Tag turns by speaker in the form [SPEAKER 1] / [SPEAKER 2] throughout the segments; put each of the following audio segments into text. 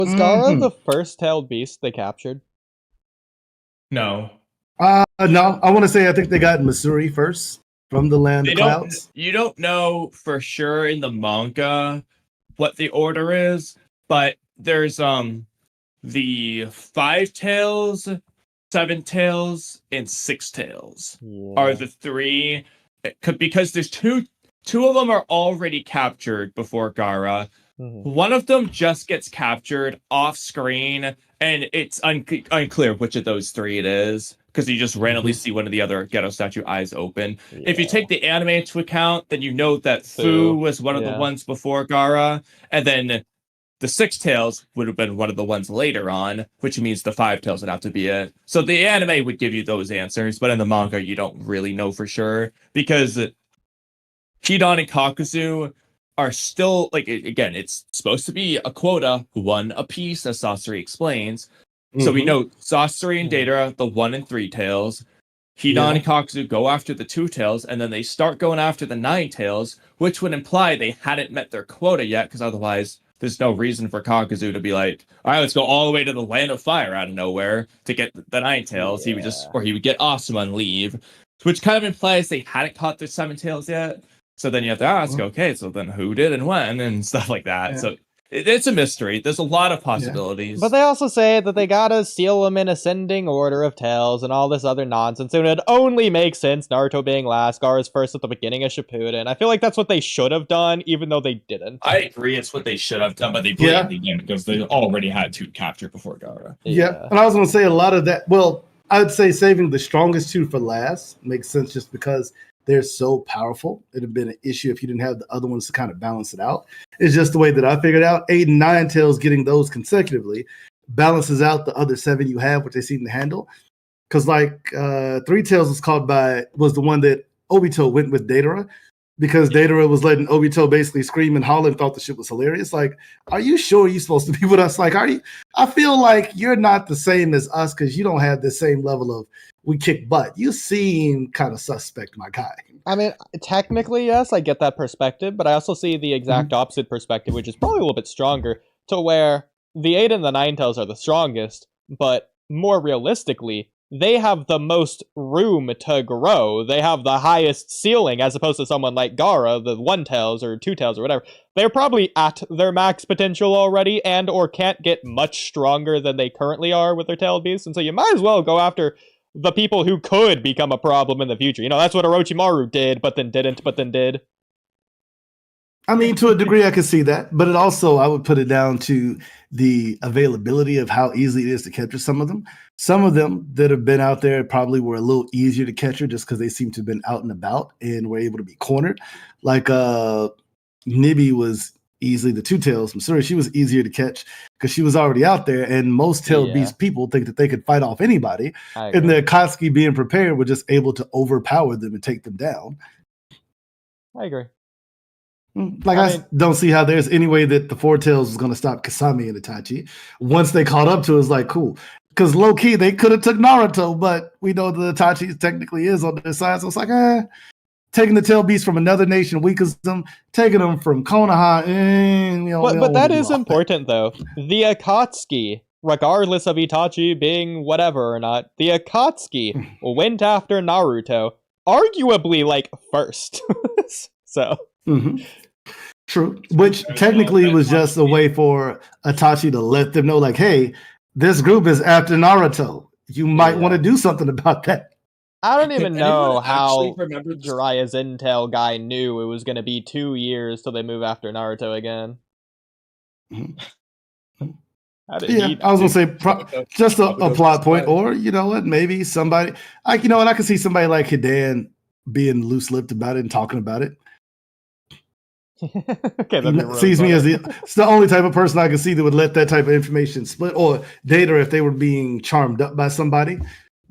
[SPEAKER 1] Was Gaara the first tailed beast they captured?
[SPEAKER 2] No.
[SPEAKER 3] No, I want to say I think they got Missouri first from the land of clouds.
[SPEAKER 2] You don't know for sure in the manga what the order is, but there's the 5 tails, 7 tails, and 6 tails are the 3 because there's two of them are already captured before Gaara. One of them just gets captured off screen, and it's unclear which of those 3 it is, because you just randomly see one of the other ghetto statue eyes open. If you take the anime into account, then you know that Fu was one of the ones before Gaara, and then the 6 tails would have been one of the ones later on, which means the 5 tails would have to be it. So the anime would give you those answers, but in the manga, you don't really know for sure, because Hidan and Kakuzu are still, like, again, it's supposed to be a quota, 1 apiece, as Sasori explains. So we know Sasori and Deidara, the 1 and 3 tails. Hidan and Kakuzu go after the 2 tails, and then they start going after the 9 tails, which would imply they hadn't met their quota yet, because otherwise there's no reason for Kakuzu to be like, all right, let's go all the way to the land of fire out of nowhere to get the 9 tails. He would get Asuma and leave, which kind of implies they hadn't caught their 7 tails yet. So then you have to ask, okay, so then who did and when and stuff like that. So it's a mystery. There's a lot of possibilities.
[SPEAKER 1] But they also say that they gotta seal them in ascending order of tails and all this other nonsense. And it only makes sense, Naruto being last, Gaara's first at the beginning of Shippuden. I feel like that's what they should have done, even though they didn't.
[SPEAKER 2] I agree, it's what they should have done, but they blatantly didn't, because they already had 2 captured before Gaara.
[SPEAKER 3] Yeah, and I was going to say a lot of that. Well, I would say saving the strongest 2 for last makes sense, just because they're so powerful. It'd have been an issue if you didn't have the other ones to kind of balance it out. It's just the way that I figured out. 8 and 9 tails, getting those consecutively balances out the other 7 you have, which they seem to handle. Because 3 tails was the one that Obito went with Deidara, because Deidara was letting Obito basically scream and holler and thought the shit was hilarious. Like, are you sure you're supposed to be with us? Like, I feel like you're not the same as us, because you don't have the same level of we kick butt. You seem kind of suspect, my guy.
[SPEAKER 1] I mean, technically, yes, I get that perspective, but I also see the exact opposite perspective, which is probably a little bit stronger, to where the 8 and the 9 tails are the strongest, but more realistically, they have the most room to grow. They have the highest ceiling, as opposed to someone like Gaara, the 1 tails or 2 tails or whatever. They're probably at their max potential already, and or can't get much stronger than they currently are with their tailed beasts, and so you might as well go after the people who could become a problem in the future. You know, that's what Orochimaru did, but then didn't, but then did.
[SPEAKER 3] I mean, to a degree, I can see that, but it also, I would put it down to the availability of how easy it is to capture some of them. Some of them that have been out there probably were a little easier to capture, just because they seem to have been out and about and were able to be cornered. Like Nibby was easily the 2 tails. Missouri, she was easier to catch because she was already out there, and most tailed beast people think that they could fight off anybody, and the Akatsuki being prepared were just able to overpower them and take them down.
[SPEAKER 1] I agree.
[SPEAKER 3] Like, I don't see how there's any way that the 4 tails was going to stop Kasami and Itachi. Once they caught up to it, it's like, cool. Because low-key, they could have took Naruto, but we know that Itachi technically is on their side, so it's like, taking the tail beast from another nation weakens them, taking them from Konoha,
[SPEAKER 1] but that is important, though. The Akatsuki, regardless of Itachi being whatever or not, the Akatsuki went after Naruto, arguably, first. So.
[SPEAKER 3] True. Which technically was just a way for Itachi to let them know, like, hey, this group is after Naruto. You might want to do something about that.
[SPEAKER 1] I don't even know how Jiraiya's intel guy knew it was going to be 2 years till they move after Naruto again.
[SPEAKER 3] I was going to say, just a plot point, or, you know what, maybe somebody, I can see somebody like Hidan being loose-lipped about it and talking about it. Sees me as it's the only type of person I can see that would let that type of information split, or data if they were being charmed up by somebody.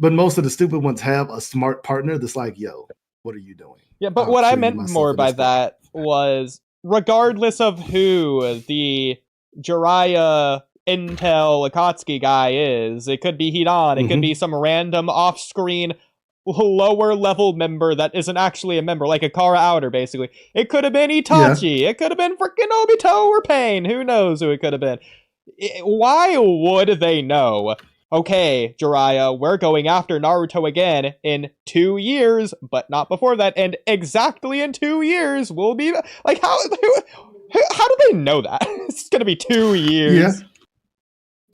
[SPEAKER 3] But most of the stupid ones have a smart partner that's like, yo, what are you doing?
[SPEAKER 1] Yeah, but what I meant more by that was, regardless of who the Jiraiya Intel Akatsuki guy is, it could be Hidan, it could be some random off-screen lower level member that isn't actually a member, like a Kara Outer, basically. It could have been Itachi, it could have been freaking Obito or Pain, who knows who it could have been. Why would they know? Okay, Jiraiya, we're going after Naruto again in 2 years, but not before that. And exactly in 2 years, we'll be like, how do they know that? It's gonna be 2 years.
[SPEAKER 3] Yeah.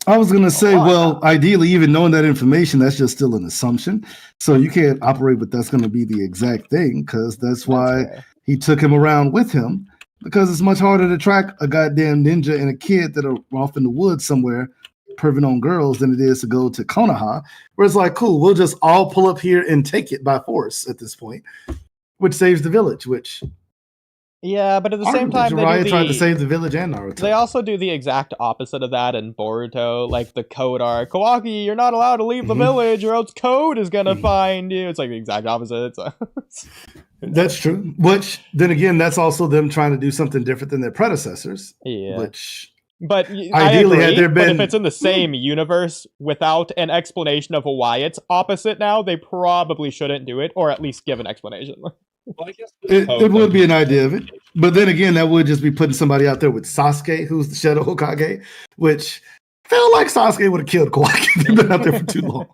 [SPEAKER 3] I was gonna say, well, ideally, even knowing that information, that's just still an assumption. So you can't operate, but that's gonna be the exact thing, because that's why he took him around with him. Because it's much harder to track a goddamn ninja and a kid that are off in the woods somewhere, perving on girls, than it is to go to Konoha, where it's like, cool, we'll just all pull up here and take it by force at this point, which saves the village. Which,
[SPEAKER 1] yeah, but at the same time,
[SPEAKER 3] Jiraiya tried to save the village and Naruto.
[SPEAKER 1] They also do the exact opposite of that in Boruto, like the code arc. Walky, you're not allowed to leave the village, or else code is gonna find you. It's like the exact opposite.
[SPEAKER 3] That's true. Which, then again, that's also them trying to do something different than their predecessors.
[SPEAKER 1] Yeah.
[SPEAKER 3] Which,
[SPEAKER 1] but
[SPEAKER 3] ideally,
[SPEAKER 1] I agree,
[SPEAKER 3] had there been,
[SPEAKER 1] but if it's in the same universe without an explanation of why it's opposite now, they probably shouldn't do it, or at least give an explanation.
[SPEAKER 2] Well, I guess
[SPEAKER 3] it would be an idea of it. But then again, that would just be putting somebody out there with Sasuke, who's the Shadow Hokage, which felt like Sasuke would have killed Kawaki. They've been out there for too long.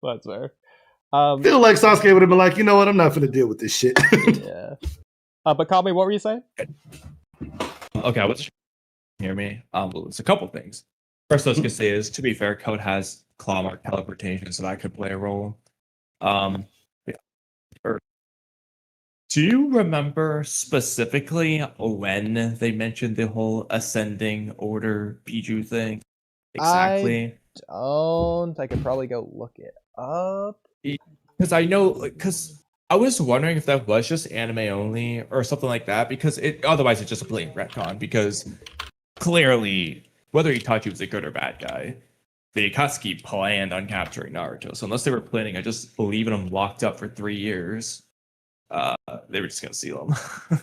[SPEAKER 1] That's fair.
[SPEAKER 3] Feel like Sasuke would have been like, you know what, I'm not going to deal with this shit.
[SPEAKER 1] Yeah. But Kamui, what were you saying?
[SPEAKER 2] Okay, I wasn't sure you can hear me. Well, it's a couple things. First, I was going to say is, to be fair, Code has claw mark teleportation, so that could play a role. Yeah. Do you remember specifically when they mentioned the whole ascending order Biju thing? Exactly.
[SPEAKER 1] I could probably go look it up.
[SPEAKER 2] Because I was wondering if that was just anime only or something like that, because otherwise it's just a blatant retcon, because clearly, whether Itachi was a good or bad guy, the Akatsuki planned on capturing Naruto. So unless they were planning on just leaving him locked up for 3 years, they were just going to seal him.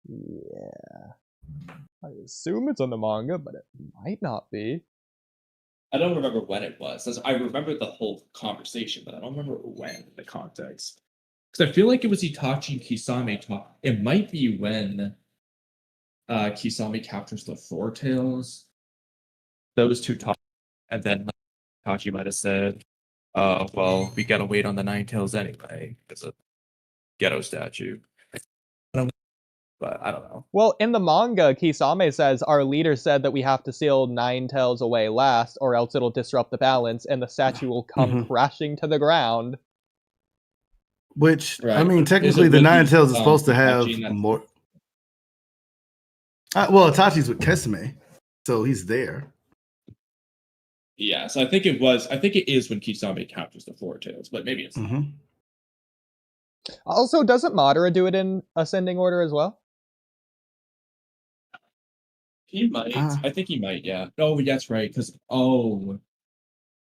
[SPEAKER 1] Yeah. I assume it's in the manga, but it might not be.
[SPEAKER 4] I don't remember when it was. I remember the whole conversation, but I don't remember when, the context. Because I feel like it was Itachi and Kisame talk. It might be when Kisame captures the Four Tails. Those two talk, and then Itachi might have said, well, we gotta wait on the Nine Tails anyway. It's a ghetto statue. But I don't know.
[SPEAKER 1] Well, in the manga, Kisame says, our leader said that we have to seal Nine Tails away last, or else it'll disrupt the balance, and the statue will come crashing to the ground.
[SPEAKER 3] Which,
[SPEAKER 4] Right.
[SPEAKER 3] I mean, technically the Nine Tails is supposed to have more. Well, Itachi's with Kesame, so he's there.
[SPEAKER 4] Yeah, so I think it is when Kisame captures the Four Tails, but maybe it's not.
[SPEAKER 1] Also, doesn't Madara do it in ascending order as well?
[SPEAKER 4] He might. I think he might, yeah. Oh, that's right, because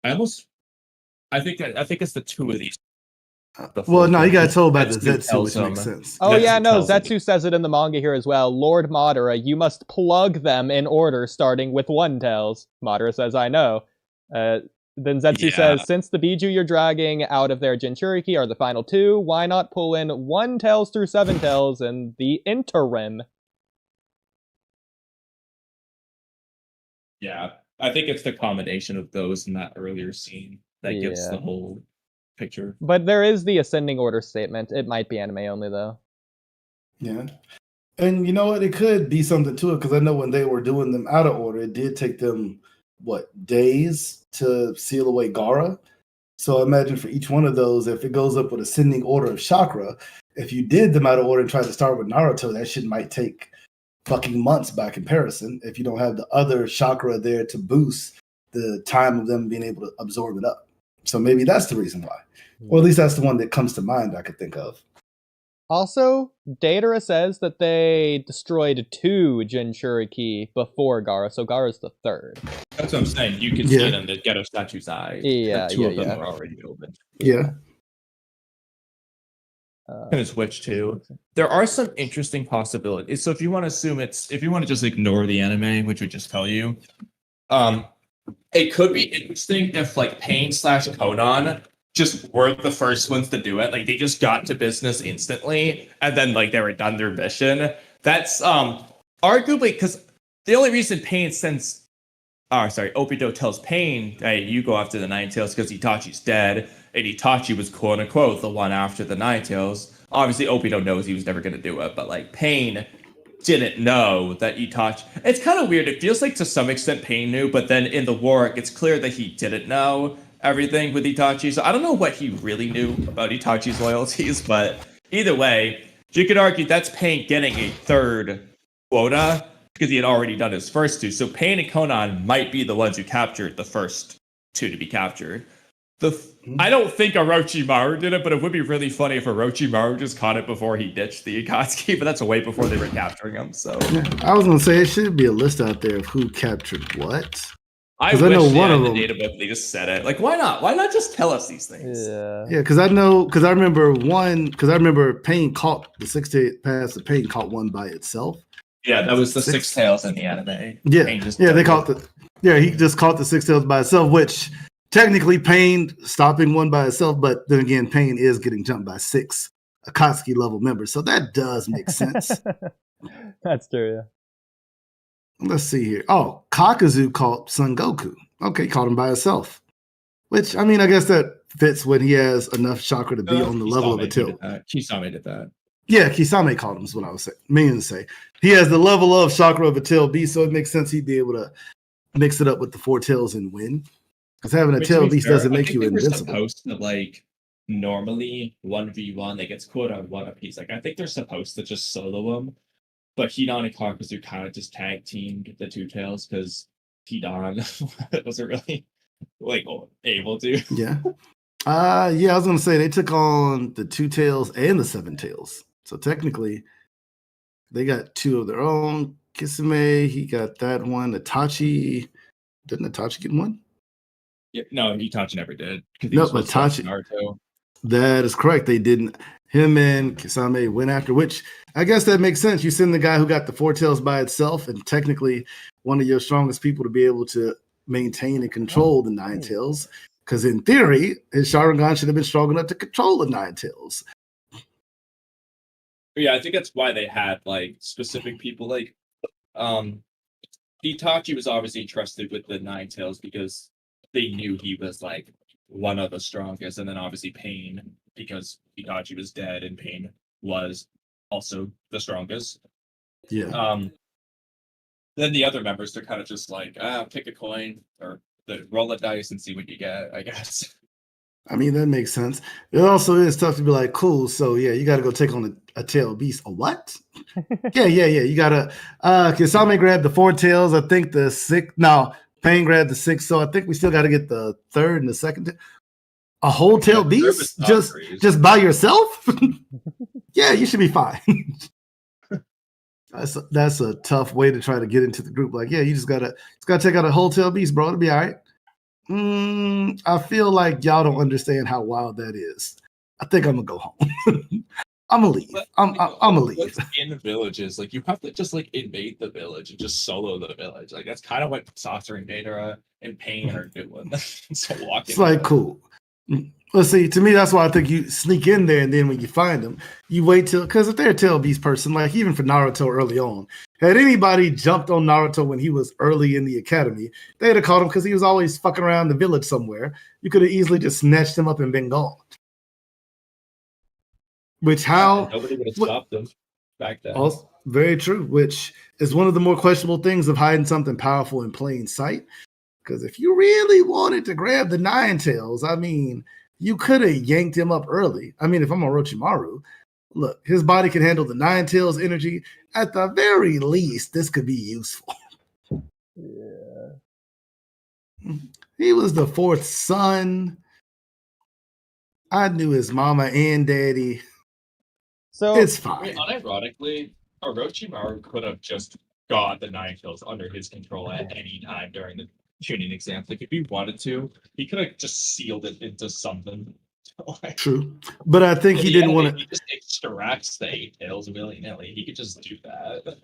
[SPEAKER 4] I think it's the two of these.
[SPEAKER 3] Well, no, you got told about the Zetsu, which makes sense.
[SPEAKER 1] Oh, yeah, no, Zetsu says it in the manga here as well. Lord Madara, you must plug them in order, starting with One Tails. Madara says, I know. Then Zetsu says, since the Biju you're dragging out of their Jinchuriki are the final two, why not pull in One Tails through Seven Tails in the interim?
[SPEAKER 4] Yeah, I think it's the combination of those in that earlier scene that gives the whole picture.
[SPEAKER 1] But there is the ascending order statement. It might be anime only, though.
[SPEAKER 3] Yeah. And you know what? It could be something to it, because I know when they were doing them out of order, it did take them, days to seal away Gaara. So imagine for each one of those, if it goes up with ascending order of chakra, if you did them out of order and tried to start with Naruto, that shit might take fucking months by comparison if you don't have the other chakra there to boost the time of them being able to absorb it up. So maybe that's the reason why. Or at least that's the one that comes to mind I could think of.
[SPEAKER 1] Also, Deidara says that they destroyed 2 Jinchuriki before Gaara, so Gaara's the 3rd.
[SPEAKER 4] That's what I'm saying. You can see it in the ghetto statue's eye.
[SPEAKER 1] Yeah,
[SPEAKER 4] Two of them are already open.
[SPEAKER 3] Yeah.
[SPEAKER 2] Going to switch to. There are some interesting possibilities. So if you want to just ignore the anime, which would just tell you, it could be interesting if Pain/Conan just were the first ones to do it. Like they just got to business instantly, and then they were done their mission. That's arguably because the only reason Pain sends, Obito tells Pain, hey, you go after the Nine Tails because Itachi's dead, and Itachi was quote unquote the one after the Nine Tails. Obviously, Obito knows he was never going to do it, but like Pain didn't know that Itachi. It's kind of weird. It feels like to some extent Pain knew, but then in the war, it's clear that he didn't know everything with Itachi. So I don't know what he really knew about Itachi's loyalties, but either way, you could argue that's Pain getting a third quota because he had already done his first two. So Pain and Conan might be the ones who captured the first two to be captured. I don't think Orochimaru did it, but it would be really funny if Orochimaru just caught it before he ditched the Akatsuki, but that's way before they were capturing him. So
[SPEAKER 3] I was gonna say it should be a list out there of who captured what.
[SPEAKER 2] I wish know one of them. The data book they just said it. Like, why not? Why not just tell us these things?
[SPEAKER 1] Yeah,
[SPEAKER 3] because I remember Pain caught the 6 pass. The Pain caught one by itself.
[SPEAKER 2] Yeah, that was the six tails in the anime.
[SPEAKER 3] Yeah, he just caught the 6 tails by itself, which technically Pain stopping one by itself, but then again, Pain is getting jumped by 6 Akatsuki level members, so that does make sense.
[SPEAKER 1] That's true. Yeah.
[SPEAKER 3] Let's see here. Oh, Kakuzu caught Son Goku. Okay, caught him by himself. Which, I mean, I guess that fits when he has enough chakra to be on the level of a tail.
[SPEAKER 2] Kisame did that.
[SPEAKER 3] Yeah, Kisame caught him is what I was meaning to say. He has the level of chakra of a tail beast, so it makes sense he'd be able to mix it up with the 4 tails and win. Because having a tail beast doesn't make you invincible.
[SPEAKER 4] Supposed to like normally 1v1 that gets quota 1 apiece. Like I think they're supposed to just solo them. But Hidan and Kakuzu kind of just tag teamed the 2 tails because Hidan wasn't really like able to.
[SPEAKER 3] Yeah. I was gonna say they took on the 2 tails and the 7 tails. So technically, they got 2 of their own. Kisame, he got that one. Itachi, didn't Itachi get one?
[SPEAKER 4] Yeah, no, Itachi never did.
[SPEAKER 3] No, but Itachi. Naruto. That is correct. They didn't. Him and Kisame went after, which I guess that makes sense. You send the guy who got the 4 tails by itself, and technically one of your strongest people to be able to maintain and control the 9 tails. Because in theory, his Sharingan should have been strong enough to control the 9 tails.
[SPEAKER 4] Yeah, I think that's why they had like specific people. Like, Itachi was obviously trusted with the 9 tails because they knew he was like one of the strongest, and then obviously Pain because Itachi was dead and Pain was also the strongest.
[SPEAKER 3] Yeah.
[SPEAKER 4] Then the other members, they're kind of just like, pick a coin or roll a dice and see what you get, I guess.
[SPEAKER 3] I mean, that makes sense. It also is tough to be like, cool, so yeah, you got to go take on a tail beast. A what? Yeah. You got to, Kisame grabbed the 4 tails. I think the 6, no, Pain grabbed the 6, so I think we still got to get the 3rd and the 2nd. A whole tail beast? Just by yourself? Yeah, you should be fine. That's a tough way to try to get into the group. Like, yeah, you just gotta take out a whole tail beast, bro. It'll be all right. I feel like y'all don't understand how wild that is. I think I'm gonna go home. I'm gonna leave. I'm gonna leave.
[SPEAKER 4] In the villages, like you have to just like invade the village and just solo the village. Like that's kind of what Sasori and Deidara and Pain are doing. So
[SPEAKER 3] it's like cool. Let's see. To me, that's why I think you sneak in there, and then when you find them, you wait till, because if they're a tail beast person, like even for Naruto early on, had anybody jumped on Naruto when he was early in the academy, they'd have caught him because he was always fucking around the village somewhere. You could have easily just snatched him up and been gone.
[SPEAKER 4] Nobody would have stopped them back then.
[SPEAKER 3] Also, very true. Which is one of the more questionable things of hiding something powerful in plain sight. Because if you really wanted to grab the 9 tails, I mean, you could have yanked him up early. I mean, if I'm Orochimaru, look, his body can handle the 9 tails energy. At the very least, this could be useful.
[SPEAKER 1] Yeah.
[SPEAKER 3] He was the 4th son. I knew his mama and daddy.
[SPEAKER 1] So
[SPEAKER 3] it's fine.
[SPEAKER 4] I mean, unironically, Orochimaru could have just got the 9 tails under his control at any time during the tuning exam. Like if he wanted to, he could have just sealed it into something.
[SPEAKER 3] True, but I think he didn't want to.
[SPEAKER 4] He just extracts the 8 tails willy nilly. He could just do that.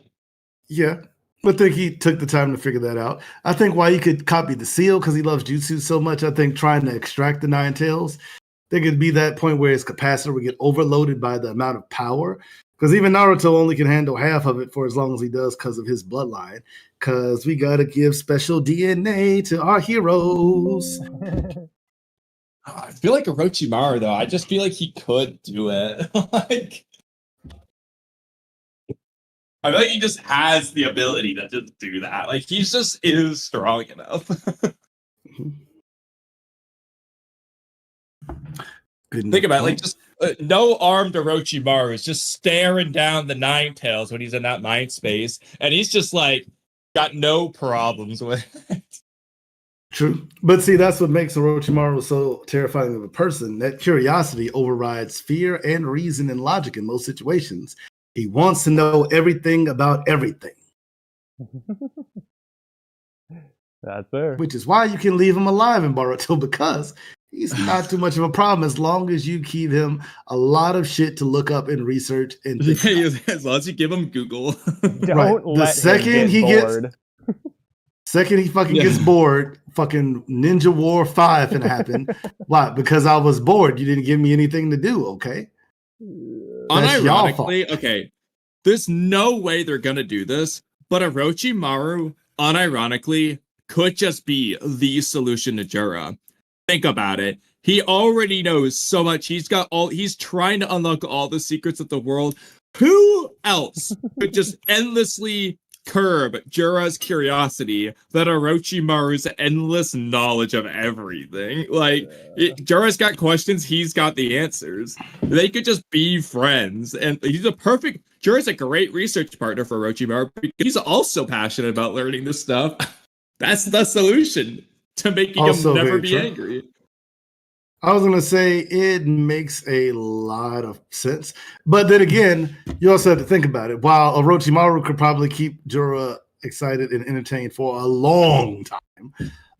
[SPEAKER 3] Yeah, I think he took the time to figure that out. I think why he could copy the seal because he loves jutsu so much. I think trying to extract the 9 tails, there could be that point where his capacitor would get overloaded by the amount of power Because even Naruto only can handle half of it for as long as he does because of his bloodline. Because we got to give special DNA to our heroes.
[SPEAKER 4] I feel like Orochimaru, though. I just feel like he could do it. Like, I feel like he just has the ability to just do that. Like, he just is strong enough. Think about it, like, just no armed Orochimaru is just staring down the Nine Tails when he's in that mind space, and he's just like got no problems with it.
[SPEAKER 3] True. But see, that's what makes Orochimaru so terrifying of a person. That curiosity overrides fear and reason and logic in most situations. He wants to know everything about everything.
[SPEAKER 1] That's fair.
[SPEAKER 3] Which is why you can leave him alive in Boruto, because he's not too much of a problem as long as you keep him a lot of shit to look up and research and think about.
[SPEAKER 2] As long as you give him Google.
[SPEAKER 1] Don't let him get bored.
[SPEAKER 3] Second he fucking gets bored, fucking Ninja War 5 finna happen. Why? Because I was bored. You didn't give me anything to do, okay? That's y'all fault.
[SPEAKER 2] Unironically, okay, there's no way they're gonna do this, but Orochimaru, unironically, could just be the solution to Jiraiya. Think about it. He already knows so much. He's trying to unlock all the secrets of the world. Who else could just endlessly curb Jiraiya's curiosity than Orochimaru's endless knowledge of everything? Like, Jiraiya's got questions, he's got the answers. They could just be friends, and Jiraiya's a great research partner for Orochimaru because he's also passionate about learning this stuff. That's the solution to making
[SPEAKER 3] Also
[SPEAKER 2] him never
[SPEAKER 3] very
[SPEAKER 2] be
[SPEAKER 3] true.
[SPEAKER 2] angry.
[SPEAKER 3] I was going to say it makes a lot of sense. But then again, you also have to think about it. While Orochimaru could probably keep Jiraiya excited and entertained for a long time,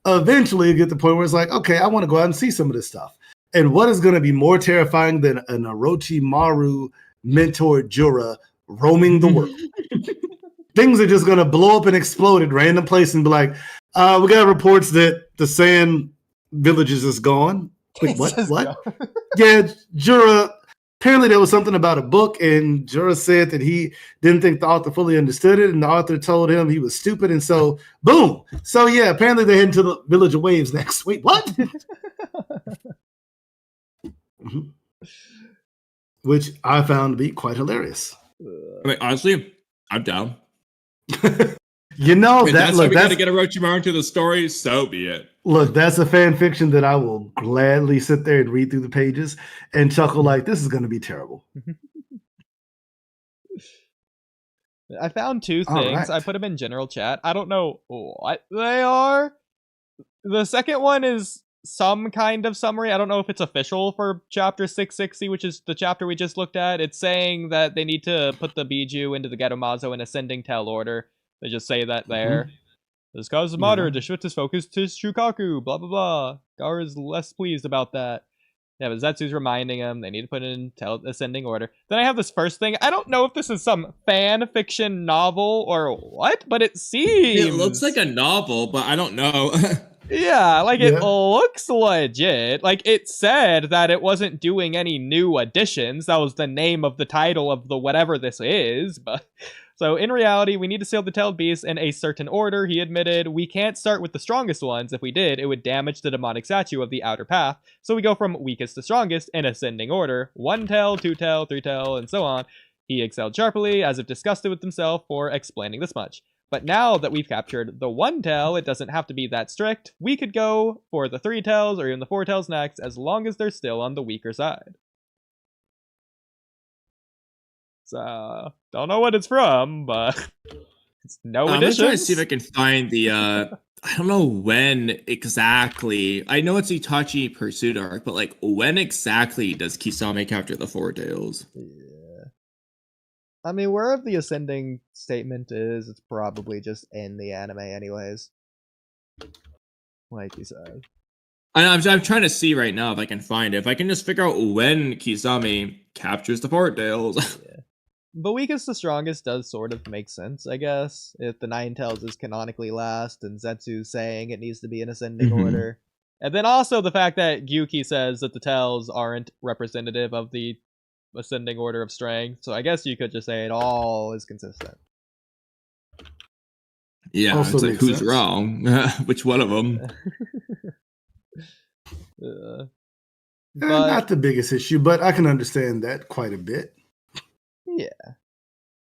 [SPEAKER 3] eventually you get to the point where it's like, okay, I want to go out and see some of this stuff. And what is going to be more terrifying than an Orochimaru mentored Jiraiya roaming the world? Things are just going to blow up and explode at random places and be like, we got reports that the sand villages is gone. Wait, what? Yeah, Jiraiya, apparently there was something about a book, and Jiraiya said that he didn't think the author fully understood it, and the author told him he was stupid, and so, boom. So, yeah, apparently they're heading to the Village of Waves next. Wait, what? Which I found to be quite hilarious.
[SPEAKER 2] I mean, honestly, I'm down.
[SPEAKER 3] You know,
[SPEAKER 2] that's how we got to get Orochimaru into the story, so be it.
[SPEAKER 3] Look, that's a fan fiction that I will gladly sit there and read through the pages and chuckle like, this is going to be terrible.
[SPEAKER 1] I found two things.
[SPEAKER 3] Right.
[SPEAKER 1] I put them in general chat. I don't know what they are. The second one is some kind of summary. I don't know if it's official for chapter 660, which is the chapter we just looked at. It's saying that they need to put the Biju into the Gedomazo in ascending tail order. They just say that there. This causes matter to shift his focus to Shukaku, blah, blah, blah. Gar is less pleased about that. Yeah, but Zetsu's reminding him they need to put it in ascending order. Then I have this first thing. I don't know if this is some fan fiction novel or what, but it seems...
[SPEAKER 2] It looks like a novel, but I don't know.
[SPEAKER 1] Yeah, like it looks legit. Like it said that it wasn't doing any new additions. That was the name of the title of the whatever this is, but... So, in reality, we need to sail the tailed beasts in a certain order. He admitted, we can't start with the strongest ones. If we did, it would damage the demonic statue of the outer path. So we go from weakest to strongest in ascending order. 1 tail, 2 tail, 3 tail, and so on. He excelled sharply, as if disgusted with himself for explaining this much. But now that we've captured the 1 tail, it doesn't have to be that strict. We could go for the 3 tails or even the 4 tails next, as long as they're still on the weaker side. So, don't know what it's from, but it's no additions.
[SPEAKER 2] I'm trying to see if I can find the, I don't know when exactly. I know it's Itachi Pursuit arc, but like, when exactly does Kisame capture the 4 tails?
[SPEAKER 1] Yeah. I mean, wherever the ascending statement is, it's probably just in the anime anyways. Like you said.
[SPEAKER 2] I'm trying to see right now if I can find it. If I can just figure out when Kisame captures the 4 tails.
[SPEAKER 1] Yeah. But weakest to strongest does sort of make sense, I guess. If the 9 tails is canonically last, and Zetsu's saying it needs to be in ascending order. And then also the fact that Gyuki says that the tails aren't representative of the ascending order of strength. So I guess you could just say it all is consistent.
[SPEAKER 2] Yeah,
[SPEAKER 3] Also
[SPEAKER 2] it's like
[SPEAKER 3] makes
[SPEAKER 2] who's
[SPEAKER 3] sense.
[SPEAKER 2] wrong? Which one of them?
[SPEAKER 1] But
[SPEAKER 3] Not the biggest issue, but I can understand that quite a bit.
[SPEAKER 1] yeah,